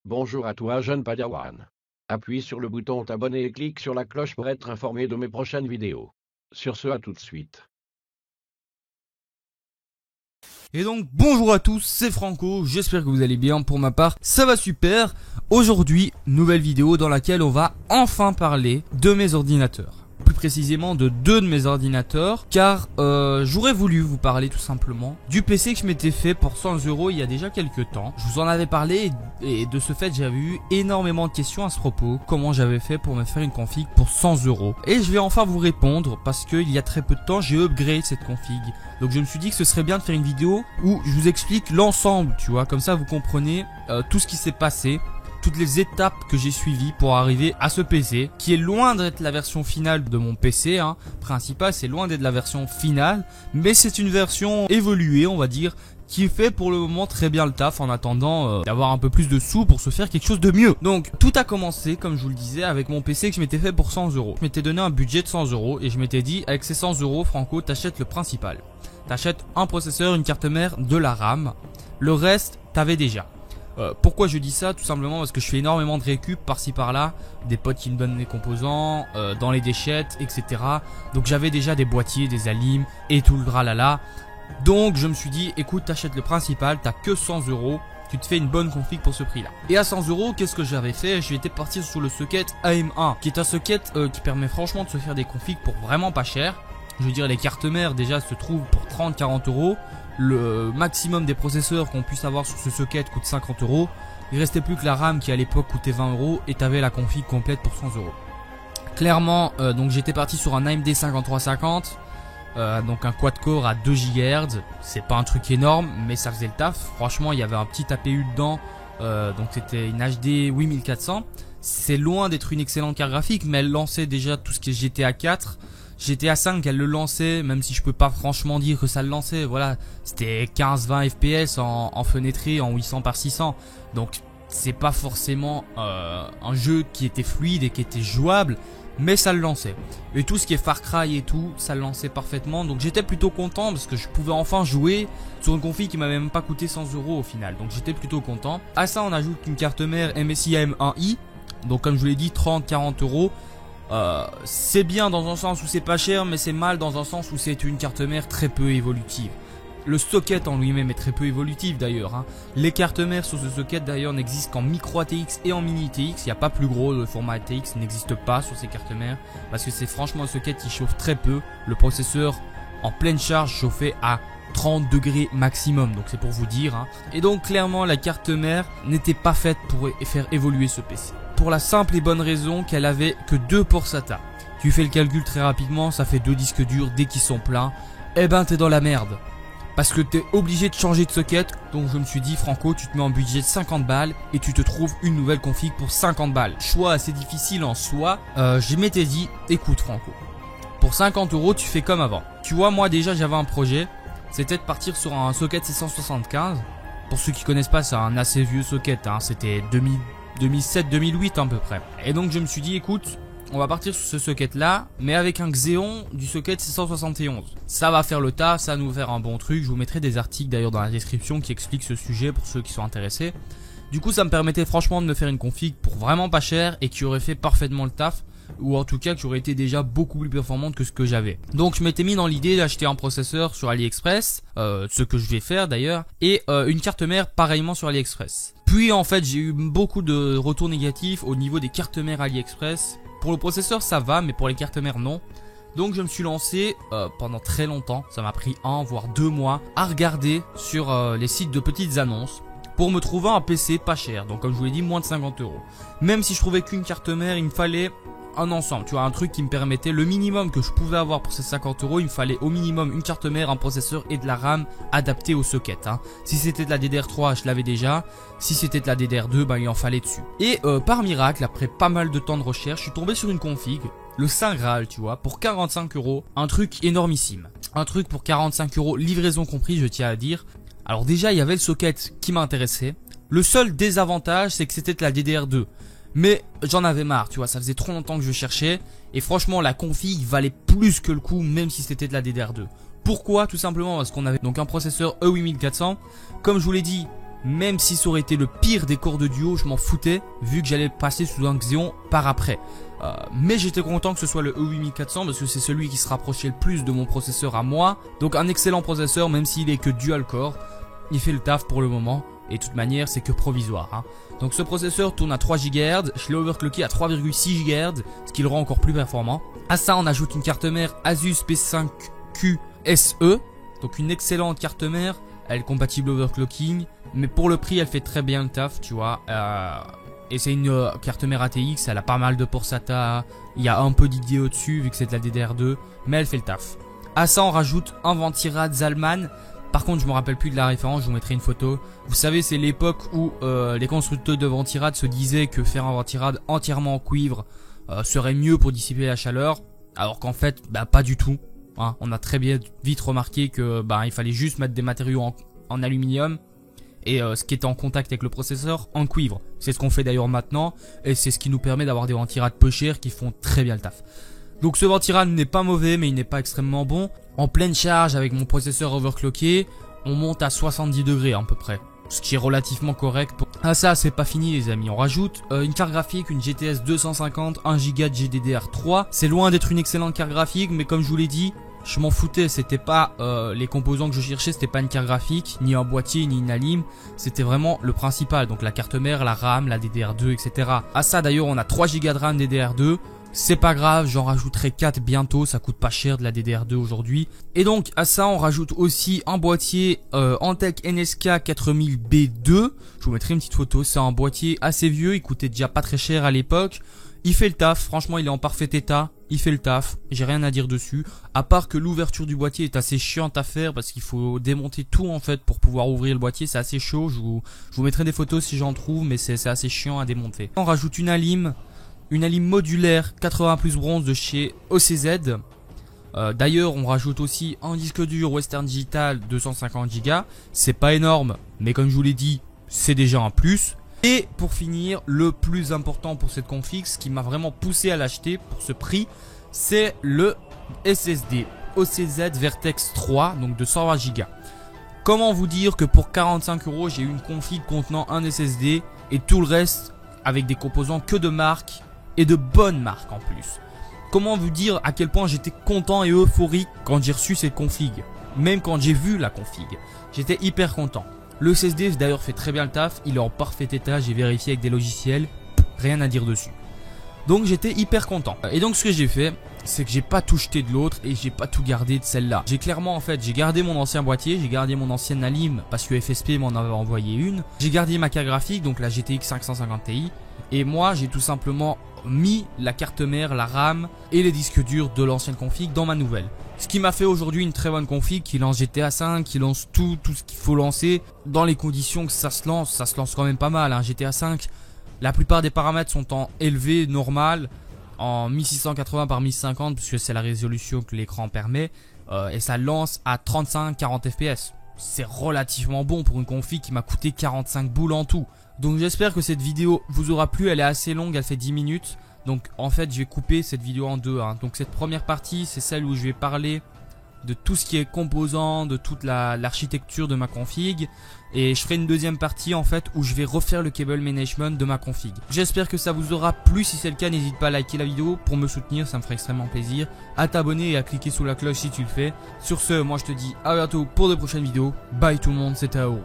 Bonjour à toi jeune padawan. Appuie sur le bouton t'abonner et clique sur la cloche pour être informé de mes prochaines vidéos. Sur ce, à tout de suite. Et donc bonjour à tous, c'est Franco, j'espère que vous allez bien. Pour ma part ça va super. Aujourd'hui nouvelle vidéo dans laquelle on va enfin parler de mes ordinateurs, plus précisément de deux de mes ordinateurs, car j'aurais voulu vous parler tout simplement du PC que je m'étais fait pour 100 € il y a déjà quelques temps. Je vous en avais parlé et de ce fait j'avais eu énormément de questions à ce propos, comment j'avais fait pour me faire une config pour 100 €. Et je vais enfin vous répondre parce qu'il y a très peu de temps j'ai upgrade cette config. Donc je me suis dit que ce serait bien de faire une vidéo où je vous explique l'ensemble, tu vois, comme ça vous comprenez tout ce qui s'est passé, toutes les étapes que j'ai suivies pour arriver à ce PC, qui est loin d'être la version finale de mon PC principal, c'est loin d'être la version finale, mais c'est une version évoluée, on va dire, qui fait pour le moment très bien le taf en attendant d'avoir un peu plus de sous pour se faire quelque chose de mieux. Donc tout a commencé, comme je vous le disais, avec mon PC que je m'étais fait pour 100 €. Je m'étais donné un budget de 100 € et je m'étais dit, avec ces 100 € Franco, t'achètes le principal. T'achètes un processeur, une carte mère, de la RAM. Le reste, t'avais déjà. Pourquoi je dis ça? Tout simplement parce que je fais énormément de récup par-ci par-là, des potes qui me donnent les composants, dans les déchettes, etc. Donc j'avais déjà des boîtiers, des alims et tout le dralala. Donc je me suis dit, écoute, t'achètes le principal, t'as que 100 €, tu te fais une bonne config pour ce prix-là. Et à 100 €, qu'est-ce que j'avais fait? Je vais partir sur le socket AM1, qui est un socket qui permet franchement de se faire des configs pour vraiment pas cher. Je veux dire, les cartes mères déjà se trouvent pour 30-40 €. Le maximum des processeurs qu'on puisse avoir sur ce socket coûte 50 €. Il restait plus que la RAM qui à l'époque coûtait 20 € et t'avais la config complète pour 100 €. Clairement, donc j'étais parti sur un AMD 5350, donc un quad-core à 2 GHz. C'est pas un truc énorme, mais ça faisait le taf. Franchement, il y avait un petit APU dedans, donc c'était une HD 8400. C'est loin d'être une excellente carte graphique, mais elle lançait déjà tout ce qui est GTA 4. GTA 5 elle le lançait, même si je peux pas franchement dire que ça le lançait, voilà, c'était 15-20 FPS en fenêtré en 800 par 600, donc c'est pas forcément un jeu qui était fluide et qui était jouable, mais ça le lançait. Et tout ce qui est Far Cry et tout, ça le lançait parfaitement, donc j'étais plutôt content parce que je pouvais enfin jouer sur une config qui m'avait même pas coûté 100 € au final, donc j'étais plutôt content. À ça on ajoute une carte mère MSI AM1i, donc comme je vous l'ai dit 30-40 €. C'est bien dans un sens où c'est pas cher, mais c'est mal dans un sens où c'est une carte mère très peu évolutive. Le socket en lui-même est très peu évolutif d'ailleurs. Les cartes mères sur ce socket d'ailleurs n'existent qu'en micro ATX et en mini ATX. Il n'y a pas plus gros, le format ATX n'existe pas sur ces cartes mères parce que c'est franchement un socket qui chauffe très peu. Le processeur en pleine charge chauffait à 30 degrés maximum, donc c'est pour vous dire. Et donc clairement la carte mère n'était pas faite pour faire évoluer ce PC. Pour la simple et bonne raison qu'elle avait que 2 ports SATA. Tu fais le calcul très rapidement, ça fait 2 disques durs dès qu'ils sont pleins. Eh ben t'es dans la merde. Parce que t'es obligé de changer de socket. Donc je me suis dit, Franco, tu te mets en budget de 50 balles et tu te trouves une nouvelle config pour 50 balles. Choix assez difficile en soi. Je m'étais dit, écoute Franco, pour 50 € tu fais comme avant. Tu vois, moi déjà j'avais un projet, c'était de partir sur un socket 675. Pour ceux qui connaissent pas, c'est un assez vieux socket, c'était 2007-2008 à peu près. Et donc je me suis dit, écoute, on va partir sur ce socket là, mais avec un Xeon du socket 671. Ça va faire le tas, ça va nous faire un bon truc. Je vous mettrai des articles d'ailleurs dans la description qui expliquent ce sujet pour ceux qui sont intéressés. Du coup ça me permettait franchement de me faire une config pour vraiment pas cher et qui aurait fait parfaitement le taf, ou en tout cas qui aurait été déjà beaucoup plus performante que ce que j'avais. Donc je m'étais mis dans l'idée d'acheter un processeur sur AliExpress, ce que je vais faire d'ailleurs, et une carte mère pareillement sur AliExpress. Puis en fait j'ai eu beaucoup de retours négatifs au niveau des cartes mères AliExpress. Pour le processeur ça va, mais pour les cartes mères non. Donc je me suis lancé pendant très longtemps, ça m'a pris 1 voire 2 mois à regarder sur les sites de petites annonces pour me trouver un PC pas cher, donc comme je vous l'ai dit moins de 50 €. Même si je trouvais qu'une carte mère, il me fallait un ensemble, tu vois, un truc qui me permettait le minimum que je pouvais avoir pour ces 50 €, il me fallait au minimum une carte mère, un processeur et de la RAM adaptée au socket. Si c'était de la DDR3, je l'avais déjà. Si c'était de la DDR2, il en fallait dessus. Et par miracle, après pas mal de temps de recherche, je suis tombé sur une config, le Saint Graal, tu vois, pour 45 €, un truc énormissime. Un truc pour 45 €, livraison compris, je tiens à dire. Alors déjà, il y avait le socket qui m'intéressait. Le seul désavantage, c'est que c'était de la DDR2. Mais j'en avais marre, tu vois, ça faisait trop longtemps que je cherchais. Et franchement, la config valait plus que le coup, même si c'était de la DDR2. Pourquoi? Tout simplement parce qu'on avait donc un processeur E8400. Comme je vous l'ai dit, Même si ça aurait été le pire des corps de duo, je m'en foutais vu que j'allais passer sous un Xeon par après. Mais j'étais content que ce soit le E8400 parce que c'est celui qui se rapprochait le plus de mon processeur à moi. Donc un excellent processeur même s'il est que dual core. Il fait le taf pour le moment et de toute manière c'est que provisoire. Hein. Donc ce processeur tourne à 3 GHz, je l'ai overclocké à 3,6 GHz, ce qui le rend encore plus performant. À ça on ajoute une carte mère Asus P5Q SE, donc une excellente carte mère, elle est compatible overclocking, mais pour le prix elle fait très bien le taf, tu vois. Et c'est une carte mère ATX, elle a pas mal de ports SATA, il y a un peu d'IDE dessus vu que c'est de la DDR2, mais elle fait le taf. À ça on rajoute un Ventirad Zalman. Par contre je me rappelle plus de la référence, je vous mettrai une photo. Vous savez c'est l'époque où les constructeurs de Ventirad se disaient que faire un Ventirad entièrement en cuivre serait mieux pour dissiper la chaleur. Alors qu'en fait pas du tout. Hein. On a très bien vite remarqué que il fallait juste mettre des matériaux en aluminium. Et ce qui était en contact avec le processeur en cuivre. C'est ce qu'on fait d'ailleurs maintenant. Et c'est ce qui nous permet d'avoir des Ventirad peu chers qui font très bien le taf. Donc ce Ventirad n'est pas mauvais mais il n'est pas extrêmement bon. En pleine charge avec mon processeur overclocké, on monte à 70 degrés à peu près. Ce qui est relativement correct. Ah ça c'est pas fini les amis, on rajoute une carte graphique, une GTS 250, 1 Go de GDDR3. C'est loin d'être une excellente carte graphique mais comme je vous l'ai dit, je m'en foutais, c'était pas les composants que je cherchais, c'était pas une carte graphique, ni un boîtier, ni une alim, c'était vraiment le principal, donc la carte mère, la RAM, la DDR2, etc. À ça d'ailleurs on a 3 Go de RAM DDR2, c'est pas grave, j'en rajouterai 4 bientôt, ça coûte pas cher de la DDR2 aujourd'hui. Et donc à ça on rajoute aussi un boîtier Antec NSK 4000B2, je vous mettrai une petite photo, c'est un boîtier assez vieux, il coûtait déjà pas très cher à l'époque. Il fait le taf, franchement il est en parfait état, il fait le taf, j'ai rien à dire dessus. À part que l'ouverture du boîtier est assez chiante à faire parce qu'il faut démonter tout en fait pour pouvoir ouvrir le boîtier, c'est assez chaud. Je vous mettrai des photos si j'en trouve mais c'est assez chiant à démonter. On rajoute une alim modulaire 80 plus bronze de chez OCZ. D'ailleurs on rajoute aussi un disque dur Western Digital 250 Go. C'est pas énorme mais comme je vous l'ai dit c'est déjà un plus. Et pour finir, le plus important pour cette config, ce qui m'a vraiment poussé à l'acheter pour ce prix, c'est le SSD OCZ Vertex 3, donc de 120 Go. Comment vous dire que pour 45 €, j'ai eu une config contenant un SSD et tout le reste avec des composants que de marque et de bonnes marques en plus. Comment vous dire à quel point j'étais content et euphorique quand j'ai reçu cette config. Même quand j'ai vu la config, j'étais hyper content. Le SSD d'ailleurs fait très bien le taf, il est en parfait état, j'ai vérifié avec des logiciels, rien à dire dessus. Donc j'étais hyper content. Et donc ce que j'ai fait, c'est que j'ai pas tout jeté de l'autre et j'ai pas tout gardé de celle-là. J'ai clairement j'ai gardé mon ancien boîtier, j'ai gardé mon ancienne alim parce que FSP m'en avait envoyé une. J'ai gardé ma carte graphique, donc la GTX 550 Ti. Et moi j'ai tout simplement mis la carte mère, la RAM et les disques durs de l'ancienne config dans ma nouvelle. Ce qui m'a fait aujourd'hui une très bonne config qui lance GTA 5, qui lance tout ce qu'il faut lancer. Dans les conditions que ça se lance quand même pas mal. Hein. GTA 5, la plupart des paramètres sont en élevé, normal, en 1680 par 1050 puisque c'est la résolution que l'écran permet. Et ça lance à 35-40 fps. C'est relativement bon pour une config qui m'a coûté 45 boules en tout. Donc j'espère que cette vidéo vous aura plu, elle est assez longue, elle fait 10 minutes. Donc en fait je vais couper cette vidéo en deux. Hein. Donc cette première partie c'est celle où je vais parler de tout ce qui est composant, de toute l'architecture de ma config. Et je ferai une deuxième partie en fait où je vais refaire le cable management de ma config. J'espère que ça vous aura plu, si c'est le cas n'hésite pas à liker la vidéo pour me soutenir, ça me ferait extrêmement plaisir. À t'abonner et à cliquer sur la cloche si tu le fais. Sur ce, moi je te dis à bientôt pour de prochaines vidéos. Bye tout le monde, c'était Aouro.